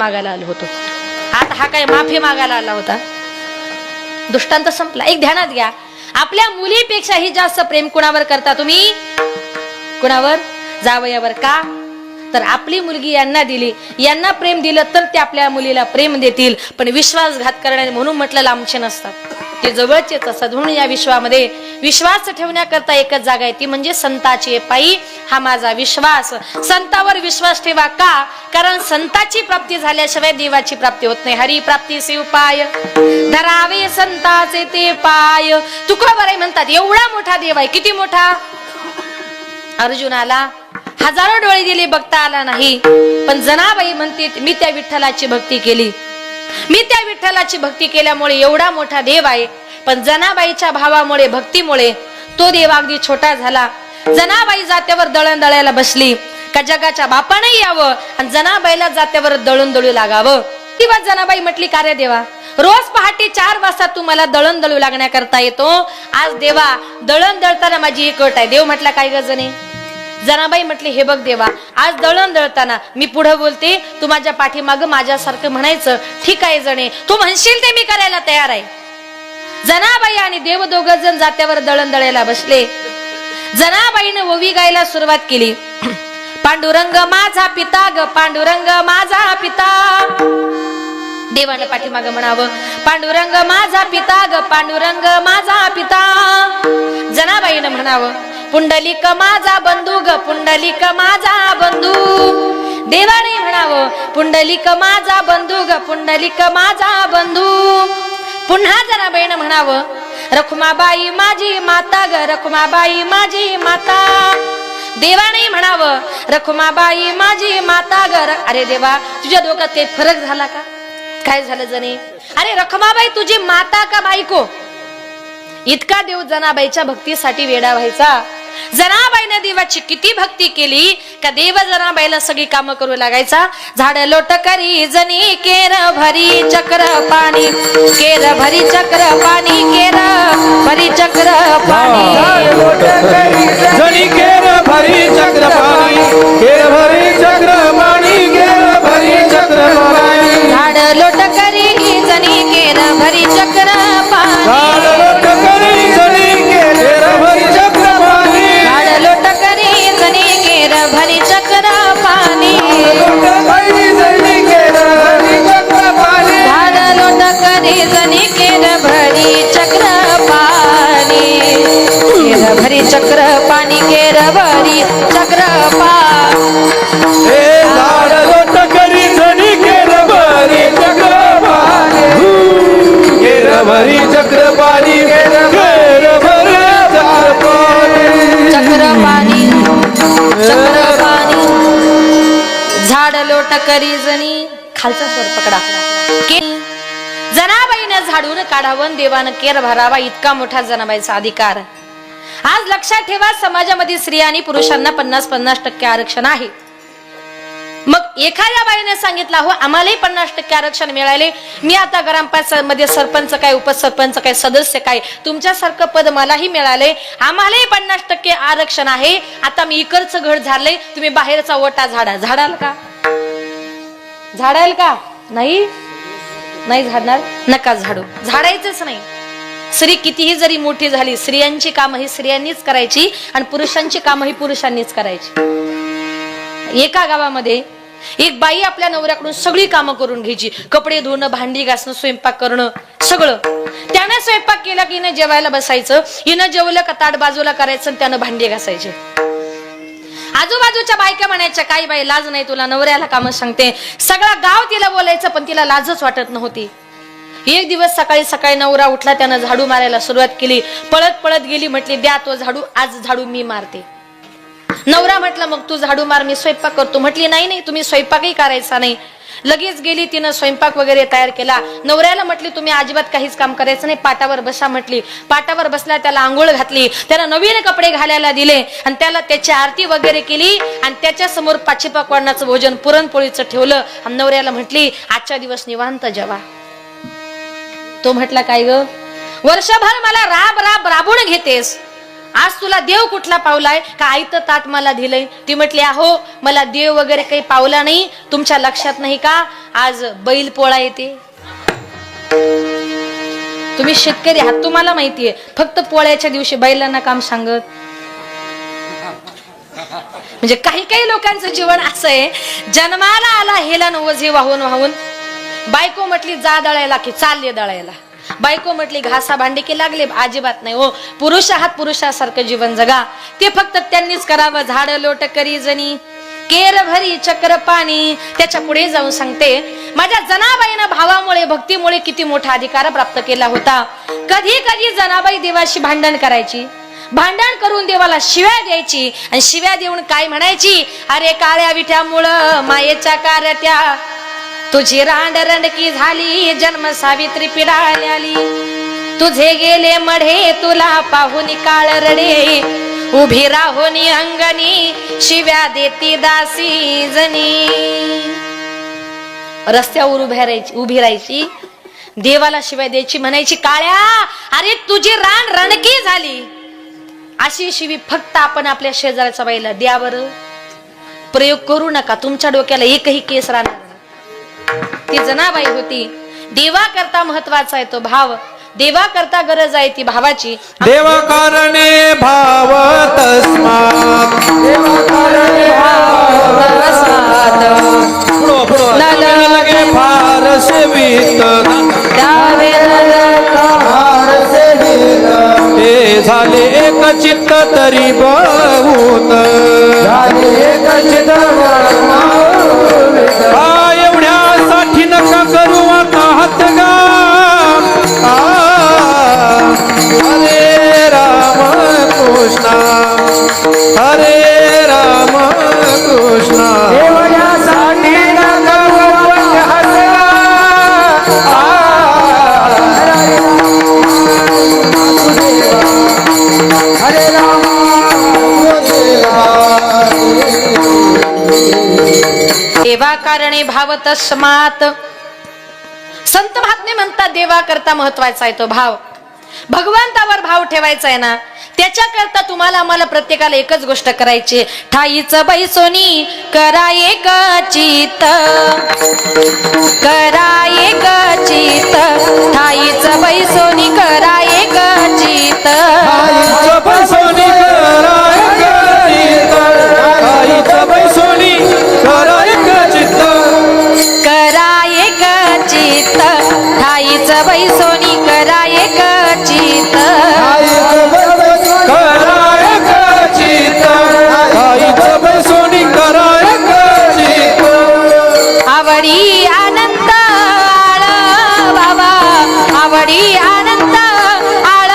मागायला आलो होतो. आता हा काय माफी मागायला आला होता? दृष्टांत संपला. एक ध्यानात घ्या, आपल्या मुलीपेक्षाही जास्त प्रेम कुणावर करता तुम्ही? कुणावर? जावयावर. का? तर आपली मुलगी यांना दिली, यांना प्रेम दिलं तर ते आपल्या मुलीला प्रेम देतील. पण विश्वासघात करणारे म्हणून म्हटलं लांबचे नसतात, ते जवळचेच असतात. म्हणून या विश्वामध्ये विश्वास ठेवण्याकरता एकच जागा आहे, ती म्हणजे संताची पायी. हा माझा विश्वास. संतावर विश्वास ठेवा. का? कारण संताची प्राप्ती झाल्याशिवाय देवाची प्राप्ती होत नाही. हरी प्राप्तीचे उपाय धरावे संताचे ते पाय. तुकोबाराय म्हणतात एवढा मोठा देव आहे. किती मोठा? अर्जुनाला हजारो डोळे दिले, बघता आला नाही. पण जनाबाई म्हणते मी त्या विठ्ठलाची भक्ती केली, मी त्या विठ्ठलाची भक्ती केल्यामुळे एवढा मोठा देव आहे. पण जनाबाईच्या भावामुळे, भक्तीमुळे तो देव अगदी छोटा झाला. जनाबाई जात्यावर दळण दळायला बसली का जगाच्या बापाने यावं आणि जनाबाईला जात्यावर दळून दळू लागावं. तेव्हा जनाबाई म्हटली का रे देवा, रोज पहाटे 4 वाजता तू मला दळण दळू लागण्याकरता येतो, आज देवा दळण दळताना माझी एक अट आहे. देव म्हटला काय ग जने? जनाबाई म्हटली हे बघ देवा, आज दळण दळताना मी पुढे बोलते, तू माझ्या पाठीमाग माझ्यासारखं म्हणायचं. ठीक आहे जणे, तू म्हणशील ते मी करायला तयार आहे. जनाबाई आणि देव दोघं जण जात्यावर दळण दळायला बसले. जनाबाईने ओवी गायला सुरुवात केली. पांडुरंग माझा पिता ग, पांडुरंग माझा पिता. देवाने पाठीमाग म्हणावं पांडुरंग माझा पिता ग, पांडुरंग माझा पिता. जनाबाईनं म्हणावं पुंडलिक माझा बंधू ग, पुंडलिक माझा बंधू. देवाने म्हणावं पुंडलिक माझा बंधू ग, पुंडलिक माझा बंधू. पुन्हा जनाबाईनं म्हणावं रखुमाबाई माझी माता ग, रखुमाबाई माझी माता. देवाने म्हणावं रखुमाबाई माझी माता ग. अरे देवा, तुझ्या डोक्यात काही फरक झाला का? काय झालं जणे? अरे रखुमाबाई तुझी माता का बायको? इतका देव जनाबाईच्या भक्तीसाठी वेडा व्हायचा. जनाबाईने देवाची किती भक्ती केली का देव जनाबाईला सगळी कामं करू लागायचा. झाड लोट करी जनी केर भरी चक्र पाणी, केर भरी चक्र पाणी, केर भरी चक्र पाणी. जनी केर भरी चक्र पाणी, केर भरी चक्र पाणी, केर भरी चक्र पाणी. झाड लोट करी जनी केर भरी चक्र पाणी, झाड लोट करी जनी केर भरी चक्र पाणी, झाड लोट करी जनी केर भरी चक्र पाणी. झाड लोट करी जनी केर भरी चक्र पाणी, केर भरी चक्र पाणी, केर भरी चक्र पाणी. हे झाड लोट करी जनी केर भरी चक्र पाणी, केर भरी चक्र पाणी, केर भरी चक्र पाणी, चक्र पाणी, चक्र पाणी. झाड लोट करी जनी, खालचा स्वर पकडा. जनाबाईनं झाडून काढावं, देवानं केर भरावा, इतका मोठा जनाबाईचा अधिकार. आज लक्षात ठेवा, समाजामध्ये स्त्रिया आणि पुरुषांना 50-50% आरक्षण आहे. मग एखाद्या बाईने सांगितलं हो आम्हालाही 50% आरक्षण मिळाले, मी आता ग्रामपंचायत मध्ये सरपंच काय, उपसरपंच काय, सदस्य काय, तुमच्यासारखं पद मलाही मिळाले, आम्हालाही 50% आरक्षण आहे, आता मी इकडचं घर झालंय, तुम्ही बाहेरचा ओटा झाडा. झाडाल का? झाडाल का? नाही, नाही झाडणार. नका झाडू, झाडायचंच नाही. स्त्री कितीही जरी मोठी झाली, स्त्रियांची कामं ही स्त्रियांनीच करायची आणि पुरुषांची कामं ही पुरुषांनीच करायची. एका गावामध्ये एक बाई आपल्या नवऱ्याकडून सगळी कामं करून घ्यायची. कपडे धुणं, भांडी घासणं, स्वयंपाक करणं, सगळं. त्याने स्वयंपाक केला की हिनं जेवायला बसायचं, हिनं जेवलं का ताट बाजूला करायचं आणि त्यानं भांडी घासायचे. आजूबाजूच्या बायका म्हणायच्या काय बाई लाज नाही तुला, नवऱ्याला कामं सांगते. सगळं गाव तिला बोलायचं पण तिला लाजच वाटत नव्हती. एक दिवस सकाळी सकाळी नवरा उठला, त्यानं झाडू मारायला सुरुवात केली. पळत पळत गेली, म्हटली द्या तो झाडू, आज झाडू मी मारते. नवरा म्हटलं मग तू झाडू मार, मी स्वयंपाक करतो. म्हटली नाही नाही, तुम्ही स्वयंपाकही करायचा नाही. लगेच गेली, तिनं स्वयंपाक वगैरे तयार केला. नवऱ्याला म्हटली तुम्ही अजिबात काहीच काम करायचं नाही, पाटावर बसा म्हटली. पाटावर बसला, त्याला आंघोळ घातली, त्याला नवीन कपडे घालायला दिले आणि त्याला त्याची आरती वगैरे केली आणि त्याच्या समोर पाचीपाकवानाचं भोजन पुरणपोळीचं ठेवलं आणि नवऱ्याला म्हटली आजच्या दिवस निवांत जेवा. तो म्हटला काय ग, वर्षभर मला राब राब राबून घेतेस आज तुला देव कुठला पावलाय का आयतं ताट मला दिलंय? ती म्हटली अहो मला देव वगैरे काही पावला नाही, तुमच्या लक्षात नाही का आज बैल पोळा येते? तुम्ही शेतकरी आहात, तुम्हाला माहितीये, फक्त पोळ्याच्या दिवशी बैलांना काम सांगत. म्हणजे काही काही लोकांचं जीवन असं आहे, जन्माला आला हेलन ओझे वाहून वाहून. बायको म्हटली जा दळायला की चालले दळायला, बायको म्हटली घासा भांडे की लागले, अजिबात नाही हो. पुरुष आहात, पुरुषासारखं जीवन जगा, ते फक्त त्यांनीच करावं. झाड लोट करी जणी केर भरी चक्र पाणी. त्याच्या पुढे जाऊन सांगते, माझ्या जनाबाईनं भावामुळे भक्तीमुळे किती मोठा अधिकार प्राप्त केला होता. कधी कधी जनाबाई देवाशी भांडण करायची, भांडण करून देवाला शिव्या द्यायची, आणि शिव्या देऊन काय म्हणायची, अरे काळ्या विठ्यामुळं मायेच्या कारत्या तुझी रांडरंडकी झाली, जन्म सावित्री पिडाळली, तुझे गेले मढे तुला पाहून काळ रडे, उभी राहोनी अंगणी शिव्या देती दासी जनी. रस्त्यावर उभी राहायची, देवाला शिव्या द्यायची, म्हणायची काळ्या अरे तुझी रान रणकी झाली. अशी शिवी फक्त आपण आपल्या शेजारच्या बाईला द्या बरं. प्रयोग करू नका, तुमच्या डोक्याला एकही केस राहणार. ती जनाबाई होती. देवा करता महत्वाचा आहे तो भाव, देवा करता गरज आहे ती भावाची. देवा कारणे भाव तस्मात्, देवा कारणे भाव तस्मात्, लगे फार सेवित त्यावे फार सेवित. हे झाले एक चित्त तरी बहुत, झाले एक चित्त एवढ्यासाठी नका करू आता हातगा. हरे राम कृष्ण हरे राम कृष्ण. एवढ्यासाठी नका करू हातगा. हरे राम देवा कारणे भाव तस्मात्. संत महात्मे म्हणतात देवा करता महत्वाचा आहे तो भाव, भगवंतावर भाव ठेवायचा आहे ना. त्याच्या करता तुम्हाला आम्हाला प्रत्येकाला एकच गोष्ट करायची, ठाईच बैसोनी करा एक चित, करा एक चित, ठाईच बैसोनी करा एक चित, ठाईच बैसोनी करा एक चित, ठाईच बैसोनी करा एक चित, करा एक चित, ठाईच बैसोनी करा एक चित, करा एक चित, ठाईच बैसोनी करा एक चित. आवडी आनंद आळ बाबा, आवडी आनंद आळ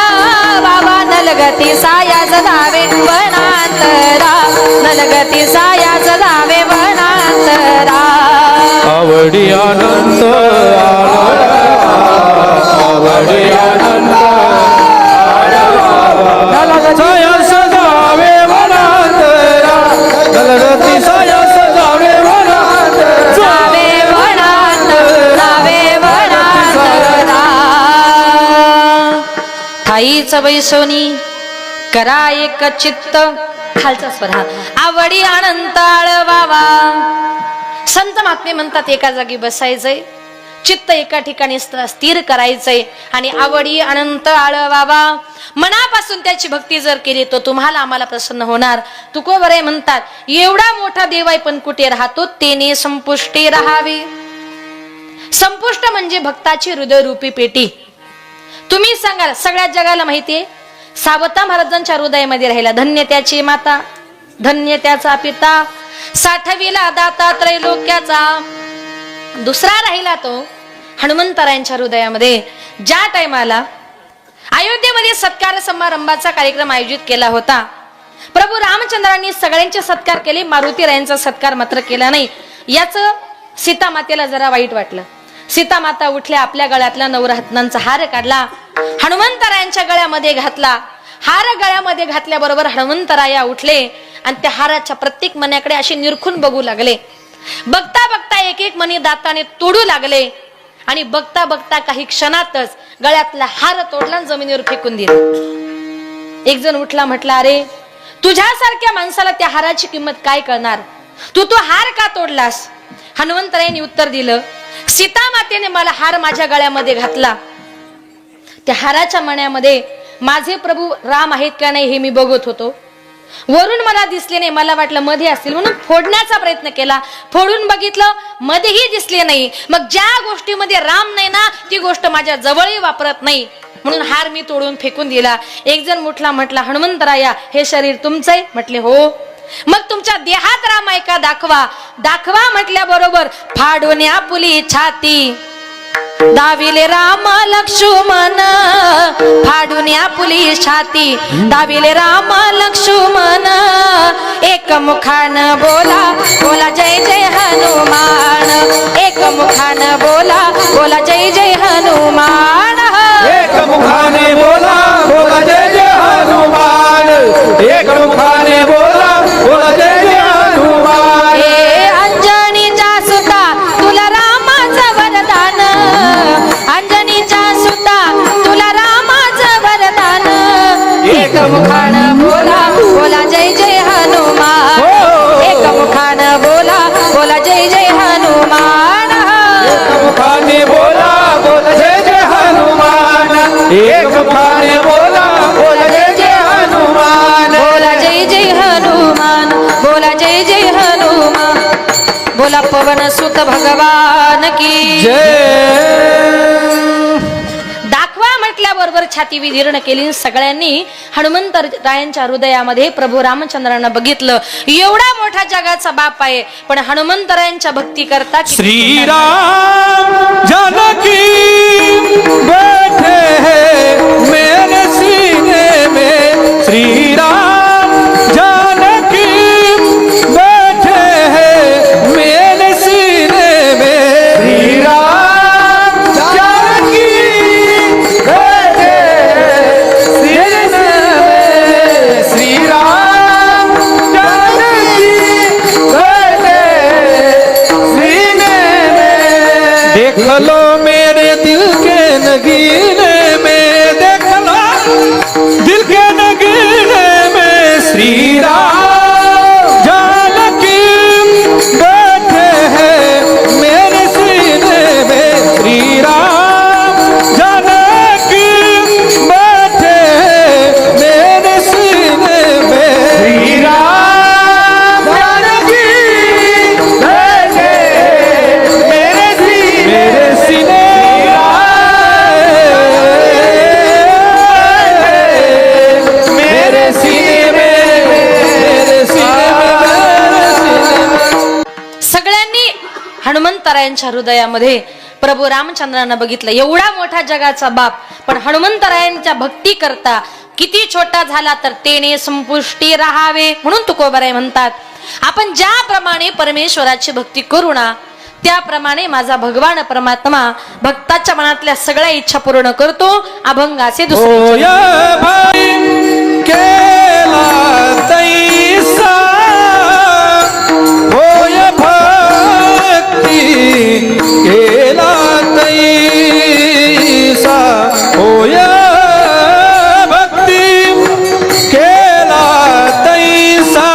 बाबा, नलगती सायाच धावे वनांतरा, नलगती सायाच धावे वनांतरा. आवडी आनंद आवडी आनंद साया सजावे वनांतरा, नलगती साया सजावे वनांतरा, जावे वनांत जावे वनांतरा. ठाईच बैसोनी करा एक चित्त, खालचा स्वर हा, आवडी अनंत आळवावा. संत महात्मे म्हणतात एका जागी बसायचंय, चित्त एका ठिकाणी स्थिर करायचंय, आणि आवडी अनंत आळवावा. मनापासून त्याची भक्ती जर केली तो तुम्हाला आम्हाला प्रसन्न होणार. तुकोबरे म्हणतात एवढा मोठा देव आहे पण कुठे राहतो, तेने संपुष्टी राहावी. संपुष्ट म्हणजे भक्ताची हृदयरूपी पेटी. तुम्ही सांगाल सगळ्या जगाला माहितीये सावता महाराजांच्या हृदयामध्ये राहिला, धन्य त्याची माता, धन्य त्याचा पिता, साठविला दाता त्रैलोक्याचा. दुसरा राहिला तो हनुमंतरायांच्या हृदयामध्ये. ज्या टायमाला अयोध्येमध्ये सत्कार समारंभाचा कार्यक्रम आयोजित केला होता, प्रभू रामचंद्रांनी सगळ्यांचे सत्कार केले, मारुतीरायांचा सत्कार मात्र केला नाही. याच सीता मातेला जरा वाईट वाटलं. सीता माता उठल्या, आपल्या गळ्यातला नवरत्नांचा हार काढला, हनुमंतरायांच्या गळ्यामध्ये घातला. हार गळ्यामध्ये घातल्याबरोबर हनुमंतराया उठले आणि त्या हाराच्या प्रत्येक मण्याकडे असे निरखून बघू लागले. बघता बघता एक एक मणी दाताने तोडू लागले, आणि बघता बघता काही क्षणातच गळ्यातला हार तोडला, जमिनीवर फेकून दिला. एक जण उठला, म्हटला, अरे तुझ्यासारख्या माणसाला त्या हाराची किंमत काय कळणार, तू तो हार का तोडलास? हनुमंतरायांनी उत्तर दिलं, सीता मातेने मला हार माझ्या गळ्यामध्ये घातला, त्या हाराच्या मण्यामध्ये माझे प्रभू राम आहेत का नाही हे मी बघत होतो, वरून मला दिसले नाही, मला वाटलं मध्ये असतील म्हणून फोडण्याचा प्रयत्न केला, फोडून बघितलं मध्येही दिसले नाही, मग ज्या गोष्टीमध्ये राम नाही ना ती गोष्ट माझ्या जवळही वापरत नाही, म्हणून हार मी तोडून फेकून दिला. एक जण मुठला, म्हटला, हनुमंतराया हे शरीर तुमचं आहे? म्हटले हो. मग तुमच्या देहात राम आहे का? दाखवा. दाखवा म्हटल्याबरोबर फाडून आपुली छाती दाविले राम लक्ष्मण, फाडून आपुली छाती दाविले राम लक्ष्मण, एक मुखान बोला बोला जय जय हनुमान, एक मुखान बोला बोला जय जय हनुमान, एक मुखाने बोला बोला जय जय हनुमान, एक मुखाने बोला बोला जय जय हनुमान. हे अंजनीच्या सुता तुला रामाचं वरदान, अंजनीच्या सुता तुला रामाचं वरदान, एक मुखान बोला बोला जय जय हनुमान, एक मुखान बोला बोला जय जय हनुमान, एक मुखाने बोला बोला जय जय हनुमान, एक मुखाने बोला बोला जय जय हनुमान, बोला जय जय हनुमान, बोला जय जय हनुमान, बोला पवन सुत भगवान की जय. दाखवा म्हटल्याबरोबर छाती विदीर्ण केली. सगळ्यांनी हनुमंतरायांच्या हृदयामध्ये प्रभू रामचंद्रांना बघितलं. एवढा मोठा जगाचा बाप आहे पण हनुमंतरायांच्या भक्ती करता श्रीराम जानकी बैठे हैं मेरे सीने में, श्रीराम जानकी बैठे हैं मेरे सीने में, श्रीराम जानकी बैठे हैं सीने में, श्रीराम जानकी बैठे सीने में. देख लो मेरे दिल के नगीने में, देख लो दिल के नगीने में, श्री राम जानकी बैठे हैं मेरे सीने में, श्री राम जानकी बैठे हैं मेरे सीने में, श्री राम जानकी बैठे मेरे सीने मेरे सीने में, मेरे सीने में. सगळ्यांनी हनुमंतरायांच्या हृदयामध्ये प्रभू रामचंद्रांना बघितलं. एवढा मोठा जगाचा बाप पण हनुमंतरायांच्या भक्ती करता किती छोटा झाला तर तेने संपुष्टी राहावे, म्हणून तुकोबाराय म्हणतात आपण ज्याप्रमाणे परमेश्वराची भक्ती करू ना त्याप्रमाणे माझा भगवान परमात्मा भक्ताच्या मनातल्या सगळ्या इच्छा पूर्ण करतो. अभंगाचे दुसरे होय भाई केला तैसा, होय भक्ती केला तैसा, होय भक्ती केला तैसा,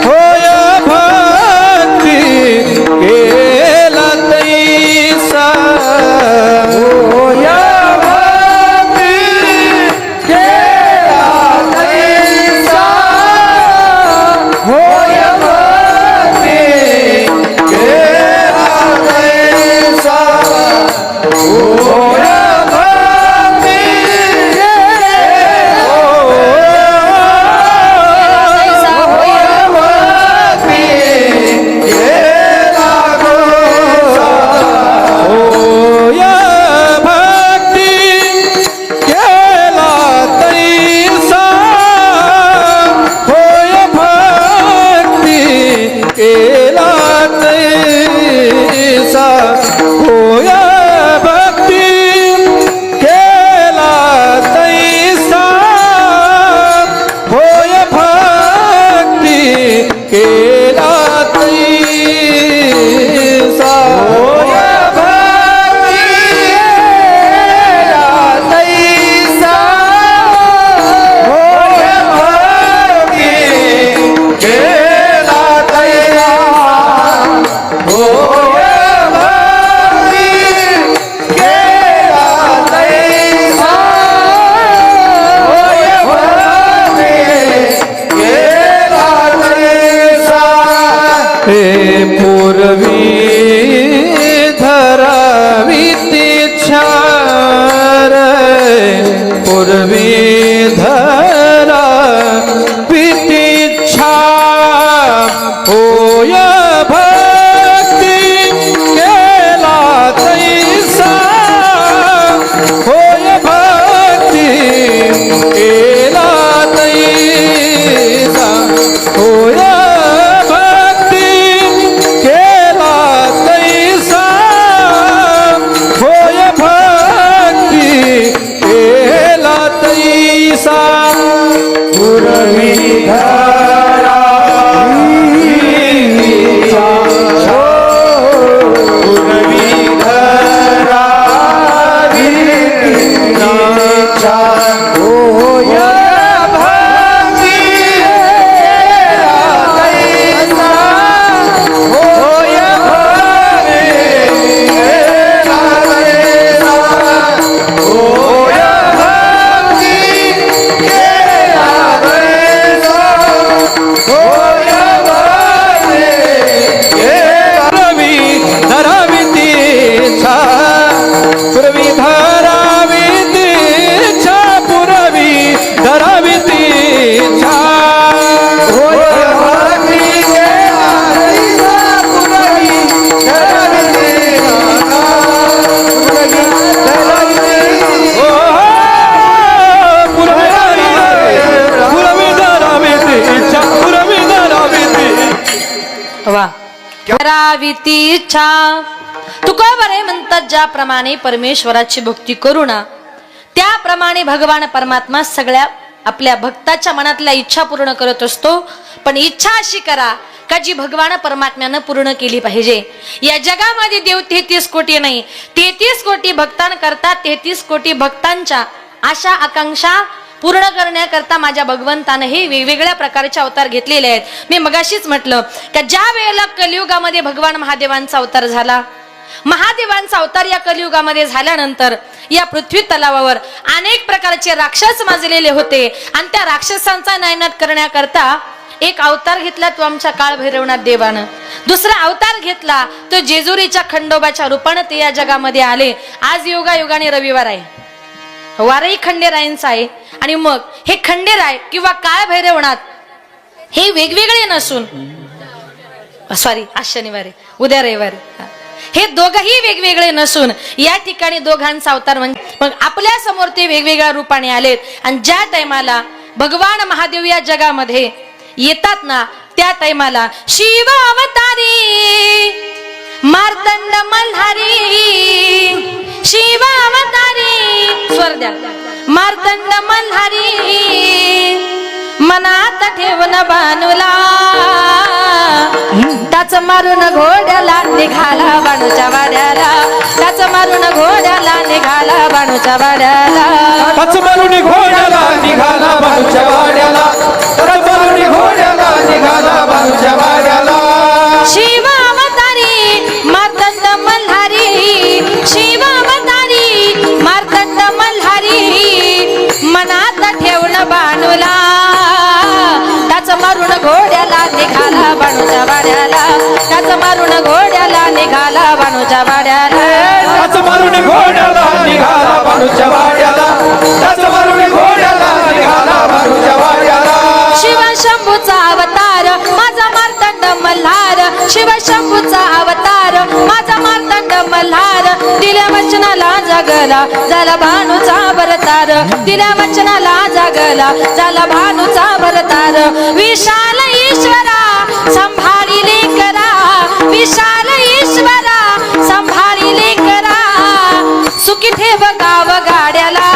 होय भक्ती केला तैसा, होय भक्ती केला राविती इच्छा. तुकोबरे म्हणतात ज्याप्रमाणे परमेश्वराची भक्ती करू ना त्याप्रमाणे भगवान परमात्मा सगळ्या आपल्या भक्ताच्या मनातल्या इच्छा पूर्ण करत असतो. पण इच्छा अशी करा का जी भगवान परमात्म्यानं पूर्ण केली पाहिजे. या जगामध्ये देव 33 कोटी नाही, 33 कोटी भक्तांकरता 33 कोटी भक्तांच्या आशा आकांक्षा पूर्ण करण्याकरता माझ्या भगवंतानं हे वेगवेगळ्या प्रकारचे अवतार घेतलेले आहेत. मी मगाशीच म्हटलं का ज्या वेळेला कलियुगामध्ये भगवान महादेवांचा अवतार झाला, महादेवांचा अवतार या कलियुगामध्ये झाल्यानंतर या पृथ्वी तलावावर अनेक प्रकारचे राक्षस माजलेले होते आणि त्या राक्षसांचा नायनाट करण्याकरता एक अवतार घेतला तो आमच्या काळ भैरवनाथ देवानं. दुसरा अवतार घेतला तो जेजुरीच्या खंडोबाच्या रूपानं ते या जगामध्ये आले. आज योगायोगाने रविवार आहे, वारही खंडेरायांचा आहे. आणि मग हे खंडेराय किंवा काळ भैरवनाथ हे वेगवेगळे नसून सॉरी आज शनिवारी उद्या रविवारी हे दोघही वेगवेगळे नसून या ठिकाणी दोघांचा अवतार म्हणजे मग आपल्या समोर ते वेगवेगळ्या रूपाने आलेत. आणि ज्या टायमाला भगवान महादेव या जगामध्ये येतात ना त्या टायमाला शिव अवतारी मार्तंड मल्हारी, शिव अवतारी स्वर द्या, मार्तंड मल्हारी मनात ठेवून बाणूला त्याच मारून घोड्याला निघाला बाणूच्या वाड्याला, त्याच मारून घोड्याला निघाला बाणूच्या वाड्याला, त्याच मारून घोड्याला निघाला बाणूच्या वाड्याला, त्याच मारून घोड्याला निघाला बाणूच्या वाड्याला. शिव अवतारी मार्तंड मल्हारी, शिव अवतारी मार्तंड मल्हारी मनात ठेवून बाणूला त्याच मारून घोड्याला निघाला बाणूच्या वाड्याला, त्याच मारून घोड्याला निघाला बाणूच्या वाड्याला, त्याच मारून घोड्याला निघाला बाणूच्या वाड्याला, त्याच मारून घोड्याला निघाला बाणूच्या वाड्याला. शिव शंभूचा अवतार माझा मार्तंड मल्हार, शिव शंभूचा अवतार माझा मार्तंड मल्हार, दिल्या वचनाला जगला झाला भानूचा भरतार, दिल्या वचनाला जगला झाला भानूचा भरतार. विशाल ईश्वरा संभाळिले करा, विशाल ईश्वरा संभाळिले करा, सुखी ठेव गाव गाड्याला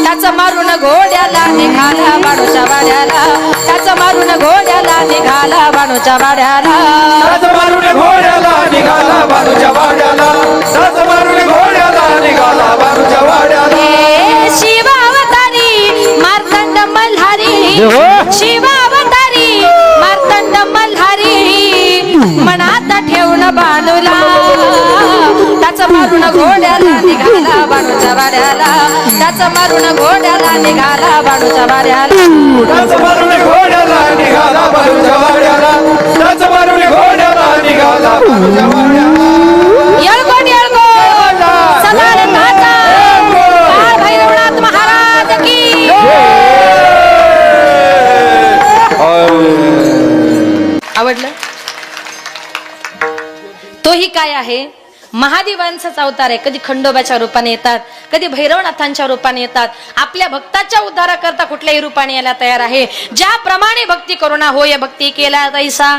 त्याच मारून घोड्याला निघाला बाणूच्या वाड्याला, त्याच मारून घोड्याला निघाला बाणूच्या वाड्याला, त्याच मारून घोड्याला निघाला बाणूच्या वाड्याला, त्याच मारून घोड्याला निघाला बाणूच्या वाड्याला. शिव अवतारी मार्तंड मल्हारी, शिव अवतारी मार्तंड मल्हारी मनात ठेवून बाणूला त्याच मारून घोड्याला निघाला बाणूच्या वाड्याला, त्याच मारून घोड्याला निघाला बाणूच्या वाड्याला, त्याच मारून घोड्याला निघाला बाणूच्या वाड्याला, त्याच मारून घोड्याला निघाला बाणूच्या वाड्याला. येळकोट येळकोट सदानंदाचा काळ भैरवनाथ महाराज की. आवडलं? तोही काय आहे महादेवांचाच अवतार आहे. कधी खंडोबाच्या रूपाने येतात, कधी भैरवनाथांच्या रूपाने येतात. आपल्या भक्ताच्या उद्धाराकरता कुठल्याही रूपाने यायला तयार आहे. ज्याप्रमाणे भक्ती करुणा होय भक्ती केला तैसा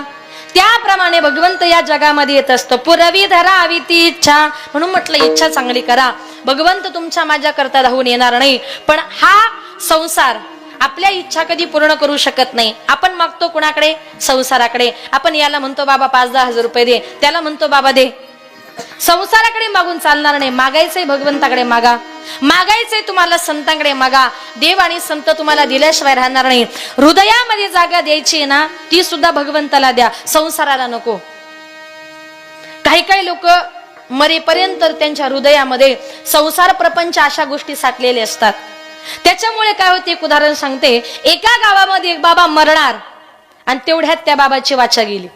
त्याप्रमाणे भगवंत या जगामध्ये येत असतो. पुरवी धरावी ती इच्छा, म्हणून म्हटलं इच्छा चांगली करा. भगवंत तुमच्या माझ्या करता धावून येणार नाही, पण हा संसार आपल्या इच्छा कधी पूर्ण करू शकत नाही. आपण मागतो कुणाकडे? संसाराकडे. आपण याला म्हणतो बाबा 5-10 हजार रुपये दे, त्याला म्हणतो बाबा दे. संसाराकडे मागून चालणार नाही. मागायचंय भगवंताकडे मागा, मागायचंय तुम्हाला संतांकडे मागा. देव आणि संत तुम्हाला दिल्याशिवाय राहणार नाही. हृदयामध्ये जागा द्यायची ना ती सुद्धा भगवंताला द्या, संसाराला नको. काही काही लोक मरेपर्यंत त्यांच्या हृदयामध्ये संसार प्रपंच अशा गोष्टी साठलेल्या असतात. त्याच्यामुळे काय होते एक उदाहरण सांगते. एका गावामध्ये एक बाबा मरणार आणि तेवढ्यात त्या बाबाची वाचा गेली.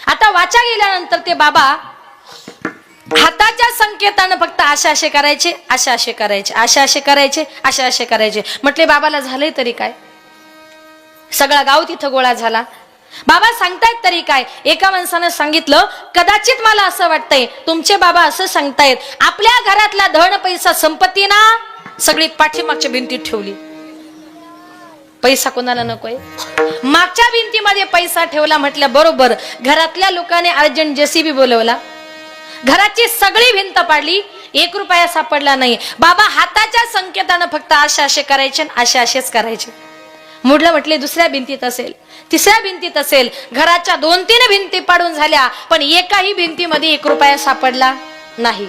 आता वाचा गेल्यानंतर ते बाबा हाताच्या संकेतानं फक्त असे असे करायचे, असे असे करायचे, असे असे करायचे, असे असे करायचे. म्हटले बाबाला झालंय तरी काय? सगळा गाव तिथं गोळा झाला. बाबा सांगतायत तरी काय? एका माणसानं सांगितलं कदाचित मला असं वाटतंय तुमचे बाबा असं सांगतायत आपल्या घरातला धन पैसा संपत्ती ना सगळी पाठीमागच्या भिंतीत ठेवली. पैसा कोणाला नकोय? मागच्या भिंतीमध्ये पैसा ठेवला म्हटल्या बरोबर घरातल्या लोकांनी अर्जंट जेसीबी बोलवला, घराची सगळी भिंत पाडली, 1 रुपया सापडला नाही. बाबा हाताच्या संकेतानं फक्त असे करायचे, असेच करायचे. मुडलं म्हटले दुसऱ्या भिंतीत असेल, तिसऱ्या भिंतीत असेल. घराच्या 2-3 भिंती पाडून झाल्या, पण एकाही भिंतीमध्ये 1 रुपया सापडला नाही.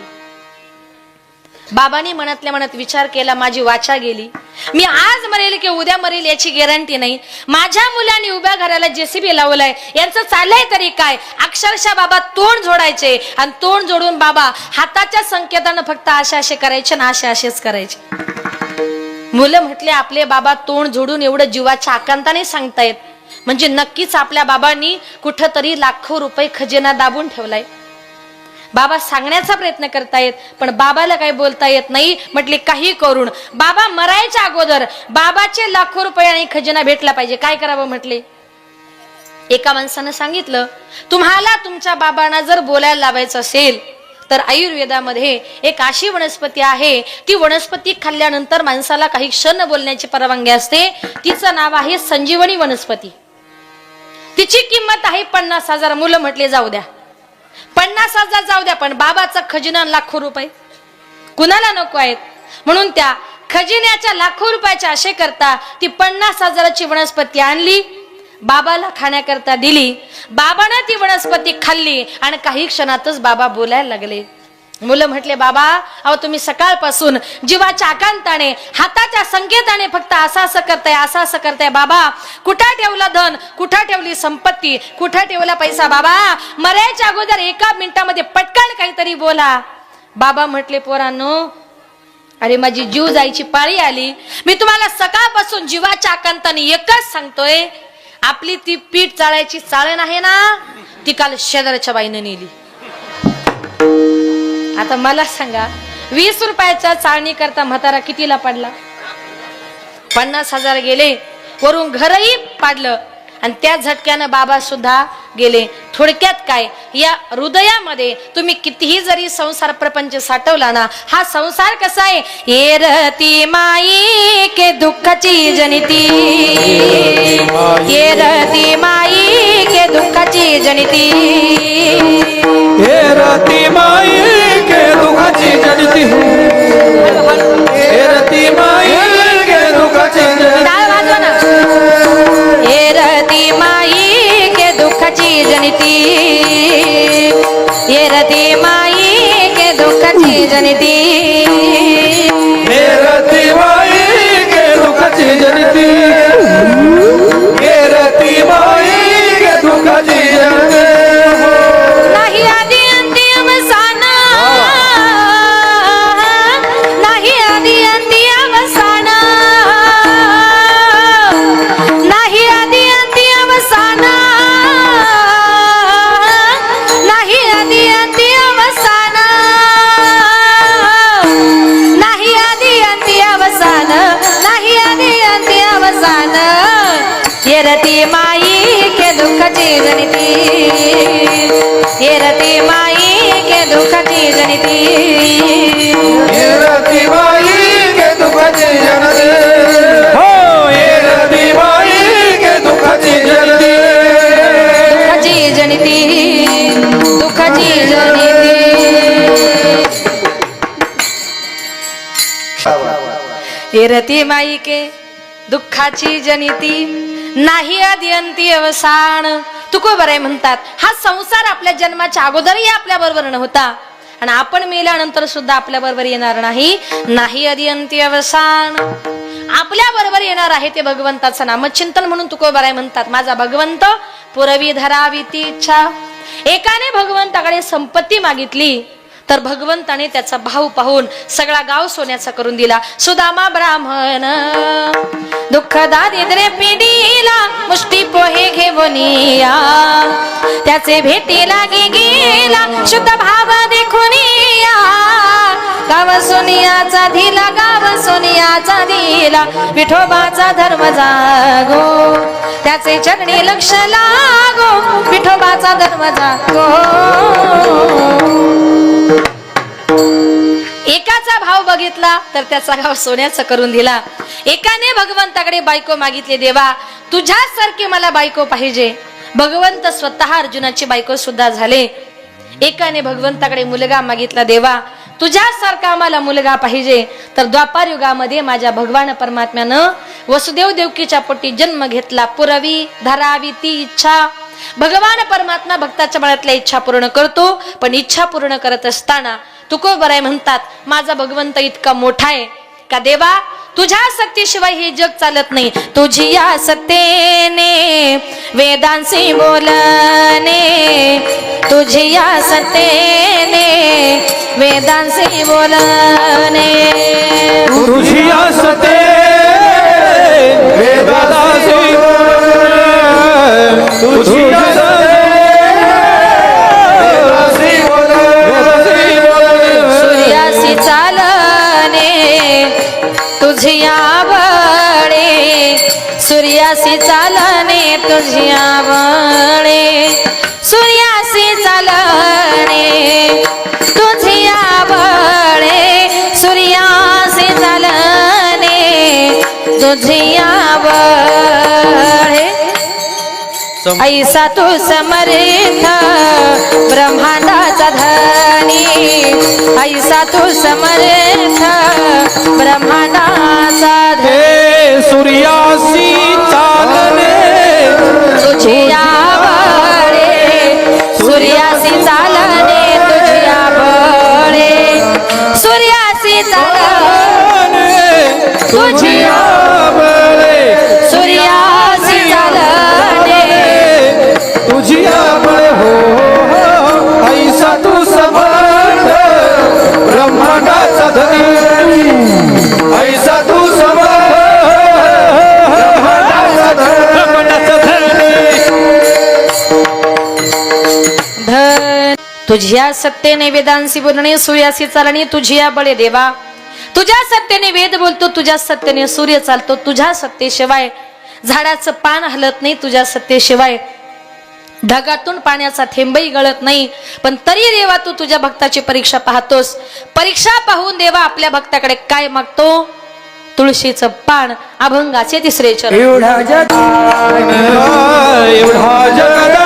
बाबांनी मनातल्या मनात विचार केला, माझी वाचा गेली, मी आज मरेल की उद्या मरेल याची गॅरंटी नाही. माझ्या मुलांनी उभ्या घराला जेसीबी लावलाय, यांचं चाललंय तरी काय. अक्षरशः बाबा तोंड जोडायचे आणि तोंड जोडून बाबा हाताच्या संकेतानं फक्त असे करायचे ना असेच करायचे. मुलं म्हटले आपले बाबा तोंड जोडून एवढं जीवाच्या आकांताने सांगतायत, म्हणजे नक्कीच आपल्या बाबांनी कुठंतरी लाखो रुपये खजिना दाबून ठेवलाय. बाबा सांगण्याचा प्रयत्न करतायत, पण बाबाला काही बोलता येत नाही. म्हटले काही करून बाबा मरायच्या अगोदर बाबाचे लाखो रुपये आणि खजिना भेटला पाहिजे, काय करावं म्हटले. एका माणसानं सांगितलं, तुम्हाला तुमच्या बाबांना जर बोलायला लावायचं असेल तर आयुर्वेदामध्ये एक अशी वनस्पती आहे, ती वनस्पती खाल्ल्यानंतर माणसाला काही क्षण बोलण्याची परवानगी असते. तिचं नाव आहे संजीवनी वनस्पती. तिची किंमत आहे 50,000. मुलं म्हटले जाऊ द्या, 50,000 जाऊ द्या, पण बाबाचा खजिना लाखो रुपये कुणाला नको आहेत. म्हणून त्या खजिन्याच्या लाखो रुपयाच्या आशे करता ती 50,000ची वनस्पती आणली, बाबाला खाण्याकरता दिली. बाबाने ती वनस्पती खाल्ली आणि काही क्षणातच बाबा बोलायला लागले. मुलं म्हटले बाबा अहो तुम्ही सकाळपासून जीवाच्या आकांताने हाताच्या संकेताने फक्त असं करताय. बाबा कुठं ठेवलं धन, कुठं ठेवली संपत्ती, कुठं ठेवला पैसा. बाबा मरायच्या अगोदर 1 मिनिटामध्ये पटकन काहीतरी बोला. बाबा म्हटले पोरांनो, अरे माझी जीव जायची पाळी आली. मी तुम्हाला सकाळपासून जीवाच्या आकांताने एकच सांगतोय, आपली ती पीठ चाळायची चाळण आहे ना, ती काल शेजारच्या बाईने नेली. आता मला सांगा, 20 रुपयाच्या चाळणी करता म्हातारा कितीला पडला. 50,000 गेले, वरून घरही पाडलं आणि त्या झटक्यानं बाबा सुद्धा गेले. थोडक्यात काय, या हृदयामध्ये तुम्ही कितीही जरी संसार प्रपंच साठवला ना, हा संसार कसा आहे. येरती माई के दुःखाची जनिती, येरती माई के दुःखाची जनिती, येरती माई के दुःखाची जनिती, येरती माई के दुःखाची जनिती, येरती माई के दुःखाची जनिती, येरती माई के दुःखाची जनिती, येरती माई के दुःखाची जनिती, येरती माई के दुःखाची जनिती. नाही आदी अंती अवसान, नाही आदी अंती अवसान, नाही आदी अंती अवसान, नाही आदी अंती अवसान, नाही आदी अंती अवसान, नाही आदी अंती अवसान. येरती माई के दुःखाची जनिती, येरती माई के दुःखाची जनिती, येरती माई के दुःखाची जनिती, हो येरती माई के दुःखाची जनिती, दुःखाची जनिती, दुःखाची जनिती. येरती माई के दुःखाची जनिती, नाही अद्यंती अवसान. तुकोबराय म्हणतात, हा संसार आपल्या जन्माच्या अगोदरही आपल्या बरोबर नव्हता आणि आपण मेल्यानंतर सुद्धा आपल्या बरोबर येणार नाही. नाही अद्यंती अवसान, आपल्या बरोबर येणार आहे ते भगवंताचं नामचिंतन. म्हणून तुकोबराय म्हणतात, माझा भगवंत पुरवी धरावी ती इच्छा. एकाने भगवंताकडे संपत्ती मागितली तर भगवंताने त्याचा भाव पाहून सगळा गाव सोन्याचा करून दिला. सुदामा ब्राह्मण दुःख दारिद्र्य पिढीला मुष्टी पोहे घेऊन या, त्याचे भेटी लागे गेला शुद्ध भाव देखून या. गाव सोनियाचा दिला, गाव सोनियाचा दिला, विठोबाचा धर्म जागो, त्याचे चरणी लक्ष लागो, विठोबाचा धर्म जागो. एकाचा भाव बघितला मागितला तर त्याचा गाव सोन्याचा करून दिला. एकाने भगवंताकडे बायको मागितली, देवा तुझ्यासारखी मला बायको पाहिजे. भगवंत स्वतः अर्जुनाची बायको सुद्धा झाले. एकाने भगवंताकडे मुलगा मागितला, देवा तुझ्यासारखा आम्हाला मुलगा पाहिजे. तर द्वापार युगामध्ये माझ्या भगवान परमात्म्यानं वसुदेव देवकीच्या पोटी जन्म घेतला. पुरवी धरावी ती इच्छा. भगवान परमात्मा भक्ताच्या मनातल्या इच्छा पूर्ण करतो. पण इच्छा पूर्ण करत असताना तुकोबराय म्हणतात, माझा भगवंत इतका मोठा आहे का देवा तुझ्या सत्तेशिवाय हे जग चालत नाही. तुझी या सत्तेने वेदांशी बोलणे, तुझी या सत्तेने वेदांशी बोलणे, तुझी असते वेदांशी बोलणे, तुझी असते वेदांशी बोलणे, सूर्याशी चालणे तुझी आवडे, सूर्याशी चालणे तुझी आवडे, सूर्याशी चालणे तुझी आवडे, सूर्याशी चालणे तुझी आवडे. ऐसा तू समर्थ ब्रह्मांडाचा धनी, ऐसा तू समर्थ ब्रह्मांडाचा धनी, सूर्याशी चालणे तुझी आवडे, सूर्याशी चालणे तुझी आवडे, सूर्याशी चालणे तुझी आवडे, सूर्याशी चालणे तुझी आवड हो ऐसा तू समर्थ ब्रह्मांडाचा धनी, ऐसा तू समर्थ ब्रह्मांडाचा धनी. धन तुझ्या सत्तेने वेदांशी बोलणे, सूर्याशी चालणे तुझी बळे. देवा तुझ्या सत्तेने वेद बोलतो, तुझ्या सत्तेने सूर्य चालतो, तुझ्या सत्तेशिवाय झाडाचं पान हलत नाही, तुझ्या सत्तेशिवाय ढगातून पाण्याचा थेंबही गळत नाही. पण तरी देवा तू तुझ्या भक्ताची परीक्षा पाहतोस. परीक्षा पाहून देवा आपल्या भक्ताकडे काय मागतो? तुळशीचं पान, अभंगाचे 3रे चरण. एवढा जगदा एवढा जगदा